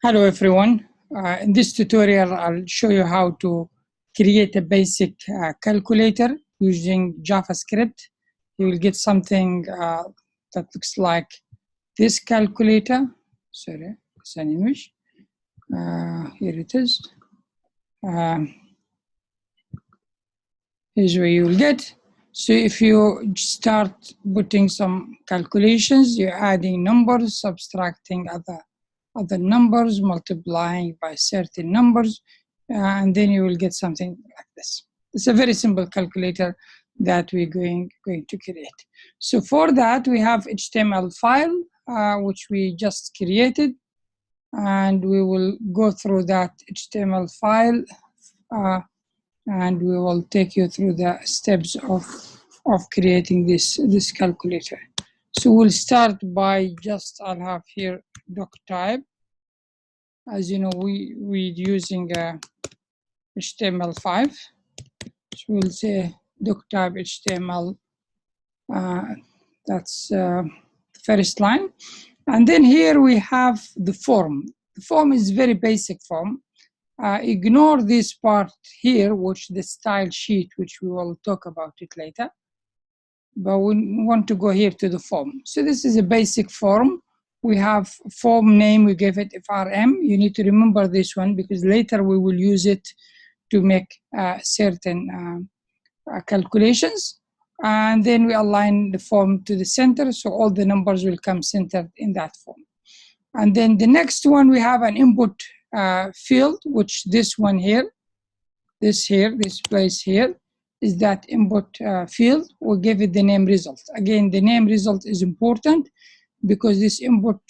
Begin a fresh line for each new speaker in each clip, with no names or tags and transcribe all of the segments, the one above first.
Hello everyone. In this tutorial, I'll show you how to create a basic calculator using JavaScript. You will get something that looks like this calculator. Sorry, it's an image. Here it is. Here's where you will get. So if you start putting some calculations, you're adding numbers, subtracting other numbers, multiplying by certain numbers, and then you will get something like this. It's a very simple calculator that we're going to create. So for that, we have HTML file, which we just created, and we will go through that HTML file, and we will take you through the steps of creating this calculator. So we'll start by I'll have here doc type. As you know, we're using HTML5. So we'll say doc type HTML. That's the first line. And then here we have the form. The form is very basic form. Ignore this part here, which the style sheet, which we will talk about it later. But we want to go here to the form. So this is a basic form. We have form name, we gave it FRM. You need to remember this one because later we will use it to make certain calculations. And then we align the form to the center, so all the numbers will come centered in that form. And then the next one, we have an input field, which this one here, this place here, is that input field. We'll give it the name result. Again, the name result is important because this input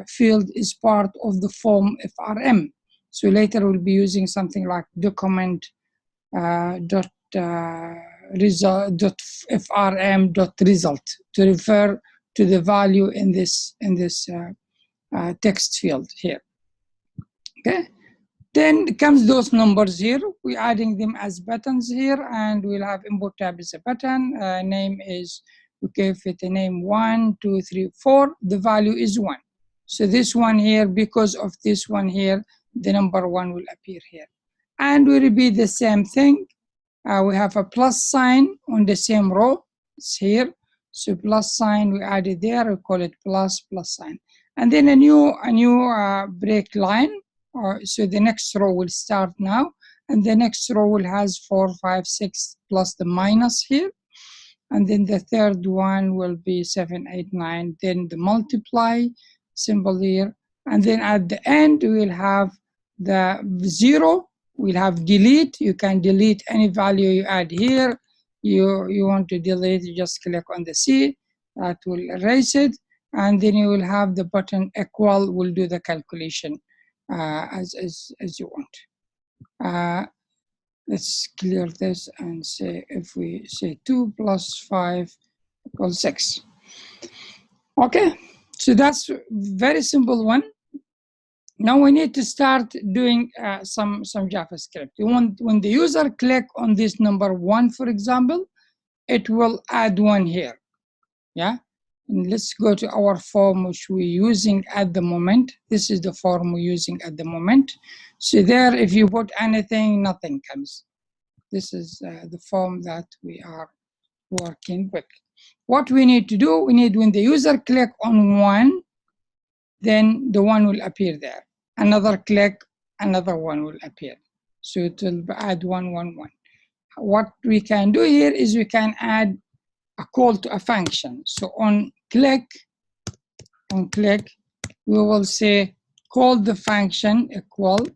field is part of the form FRM. So later we'll be using something like document dot FRM.result to refer to the value in this text field here. Okay. Then comes those numbers here. We're adding them as buttons here, and we'll have input tab as a button. Name is, we give it a name 1, 2, 3, 4. The value is 1. So this one here, because of this one here, the number 1 will appear here. And we repeat the same thing. We have a plus sign on the same row. It's here. So plus sign, we added there. We call it plus sign. And then a new break line. So the next row will start now, and the next row will has 4, 5, 6 plus the minus here, and then the third one will be 7, 8, 9. Then the multiply symbol here, and then at the end we'll have the 0. We'll have delete. You can delete any value you add here. You want to delete, you just click on the C. That will erase it, and then you will have the button equal. Will do the calculation as you want. Let's clear this and say, if we say 2 plus 5 equals 6. Okay, so that's very simple one. Now we need to start doing some JavaScript. When the user click on this number 1, for example, it will add 1 here. Yeah. And let's go to our form, which we're using at the moment. This is the form we're using at the moment. So there, if you put anything, nothing comes. This is the form that we are working with. What we need to do, when the user click on 1, then the 1 will appear there. Another click, another 1 will appear. So it will add 1, 1, 1. What we can do here is we can add a call to a function. So on click, we will say call the function equal.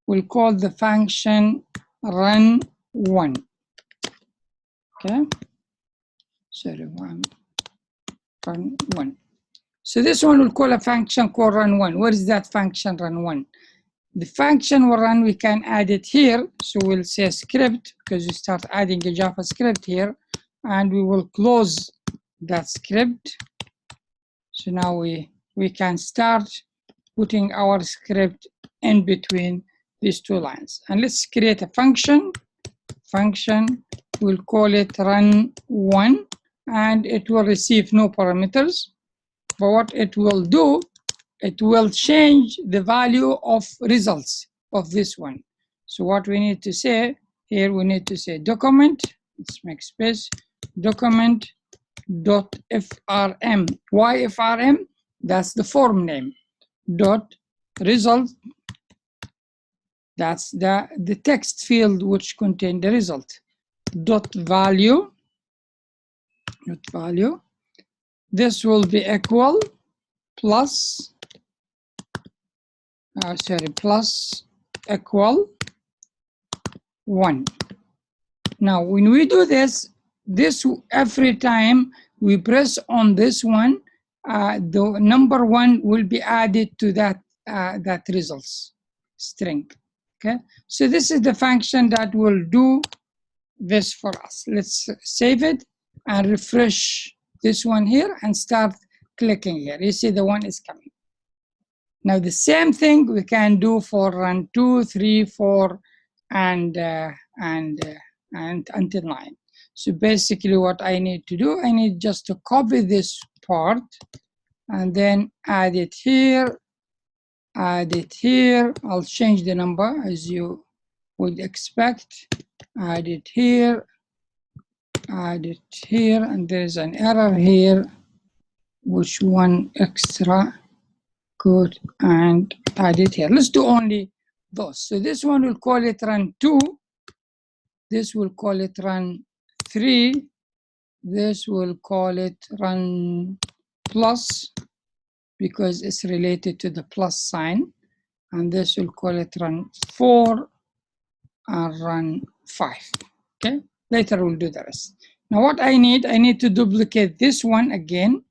We'll call the function run1. Okay. Sorry, run1. So this one will call a function called run1. Where is that function run1? The function will run, we can add it here. So we'll say script, because we start adding a JavaScript here. And we will close that script. So now we can start putting our script in between these two lines. And let's create a function. We'll call it run1, and it will receive no parameters. But what it will do, it will change the value of results of this one. So what we need to say here, we need to say document, let's make space, document dot frm. Why frm? That's the form name. Dot result, that's the text field which contain the result. Dot value, this will be equal plus plus equal 1. Now when we do this every time we press on this one, the number 1 will be added to that results string. Okay, so this is the function that will do this for us. Let's save it and refresh this one here and start clicking here. You see the one is coming. Now the same thing we can do for run 2, 3, 4, and until 9. So basically what I need to do, I need just to copy this part and then add it here, add it here. I'll change the number as you would expect. Add it here, add it here, and there's an error here, which one extra code, and add it here. Let's do only those. So this one will call it run 2, this will call it run 3, this will call it run plus because it's related to the plus sign, and this will call it run 4 and run 5. Okay, later we'll do the rest. Now what I need to duplicate this one again.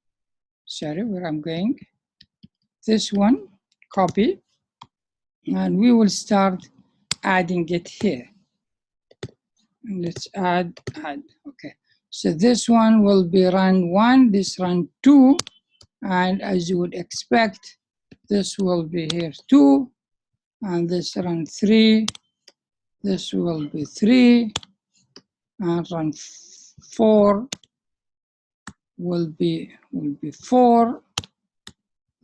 Sorry, where I'm going. This one, copy, and we will start adding it here. And let's add. Okay, so this one will be run 1, this run 2, and as you would expect, this will be here 2, and this run 3, this will be 3, and run 4 will be 4,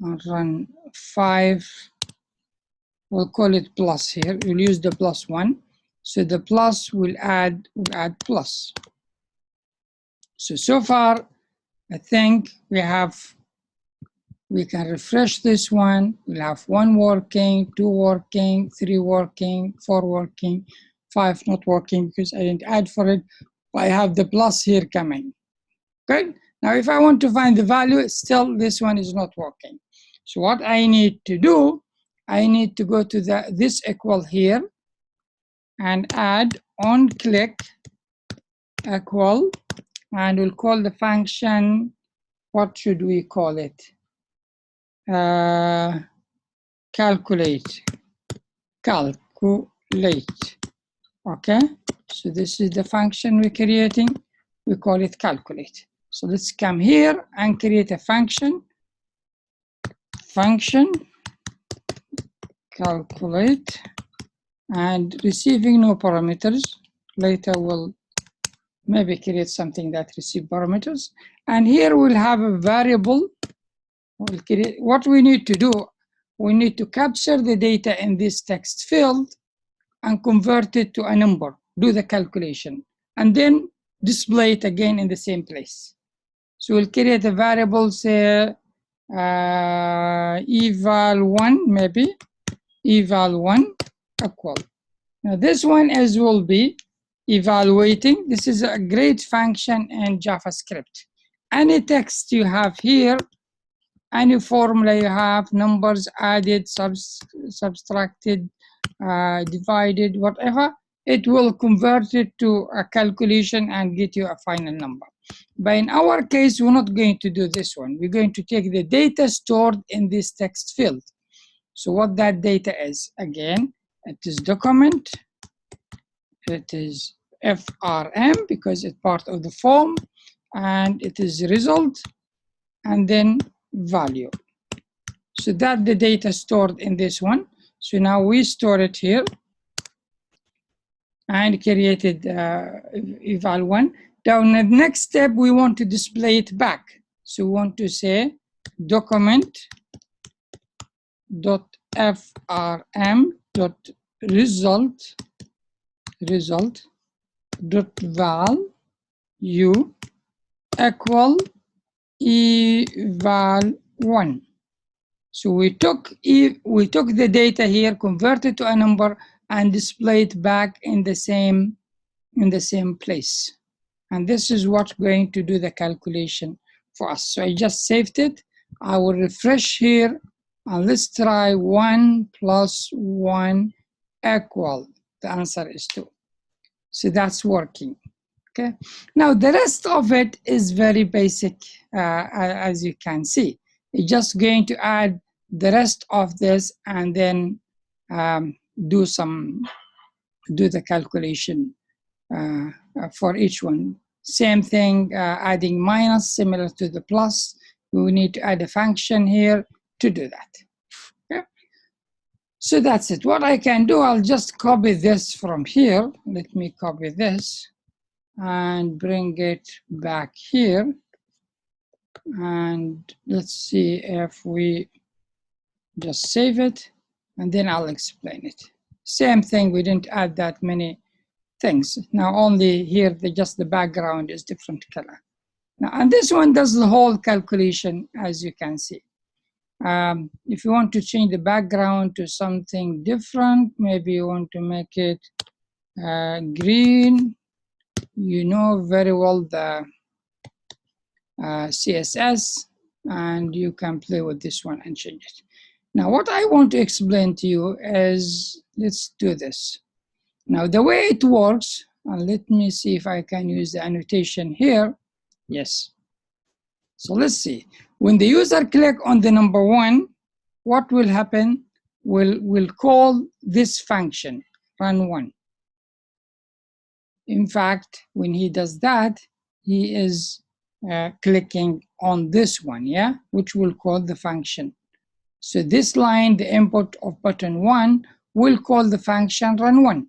and run 5, we'll call it plus here. We'll use the plus 1. So the plus will add plus. So far, I think we can refresh this one. We'll have 1 working, 2 working, 3 working, 4 working, 5 not working because I didn't add for it. But I have the plus here coming. Good. Now, if I want to find the value, still this one is not working. So what I need to do, I need to go to this equal here and add on click equal, and we'll call the function, what should we call it? Calculate. Okay, so this is the function we're creating. We call it calculate. So let's come here and create a function calculate, and receiving no parameters. Later we'll maybe create something that receive parameters, and here we'll have a variable. We'll create, what we need to do, we need to capture the data in this text field and convert it to a number, do the calculation, and then display it again in the same place. So we'll create a variable, say eval1, maybe eval1 equal. Now this one as will be evaluating. This is a great function in JavaScript. Any text you have here, any formula you have, numbers added, subtracted, divided, whatever, it will convert it to a calculation and get you a final number. But in our case, we're not going to do this one. We're going to take the data stored in this text field. So what that data is, again, it is document, it is frm because it's part of the form, and it is result, and then value. So that's the data stored in this one. So now we store it here and created eval1. Now in the next step, we want to display it back. So we want to say document dot frm dot result dot val u equal eval1. So we took the data here, converted to a number, and display it back in the same place. And this is what's going to do the calculation for us. So I just saved it. I will refresh here, and let's try 1 plus 1 equal. The answer is 2. So that's working. Okay. Now the rest of it is very basic, as you can see. It's just going to add the rest of this and then do the calculation for each one. Same thing, adding minus, similar to the plus. We need to add a function here to do that. Okay. So that's it. What I can do, I'll just copy this from here. Let me copy this and bring it back here. And let's see if we just save it, and then I'll explain it. Same thing, we didn't add that many things. Now only here, just the background is different color. Now, and this one does the whole calculation, as you can see. If you want to change the background to something different, maybe you want to make it green. You know very well the CSS, and you can play with this one and change it. Now, what I want to explain to you is, let's do this. Now, the way it works, let me see if I can use the annotation here. Yes. So let's see. When the user click on the number 1, what will happen? We'll call this function, run1. In fact, when he does that, he is clicking on this one, yeah, which will call the function. So this line, the input of button 1, will call the function run1.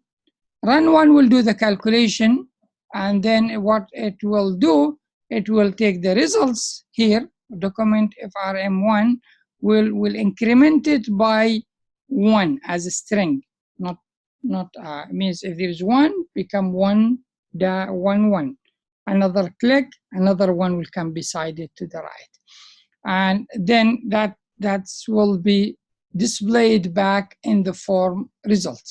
Run1 will do the calculation, and then what it will do, it will take the results here, document frm1, will increment it by 1 as a string, not means if there is 1, become 1, 1. Another click, another one will come beside it to the right. And then that will be displayed back in the form result.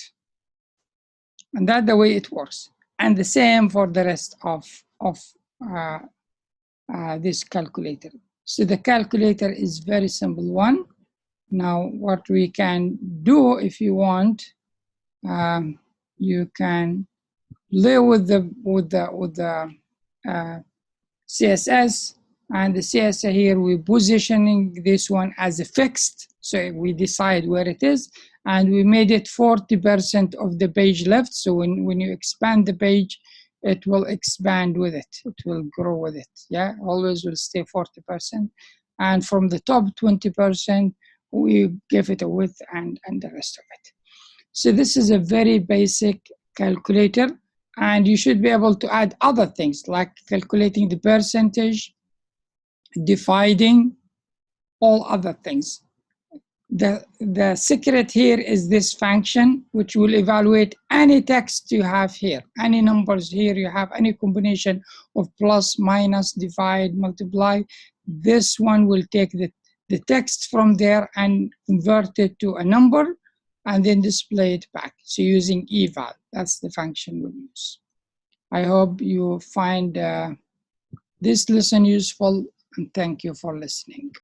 And that's the way it works. And the same for the rest of this calculator. So the calculator is very simple one. Now what we can do, if you want, you can play with the CSS, and the CSS here, we're positioning this one as a fixed, so we decide where it is, and we made it 40% of the page left. So when you expand the page, it will expand with it, it will grow with it, yeah, always will stay 40%. And from the top 20%, we give it a width and the rest of it. So this is a very basic calculator, and you should be able to add other things like calculating the percentage, dividing, all other things. The secret here is this function, which will evaluate any text you have here, any numbers here you have, any combination of plus, minus, divide, multiply. This one will take the text from there and convert it to a number and then display it back. So using eval, that's the function we'll use. I hope you find this lesson useful, and thank you for listening.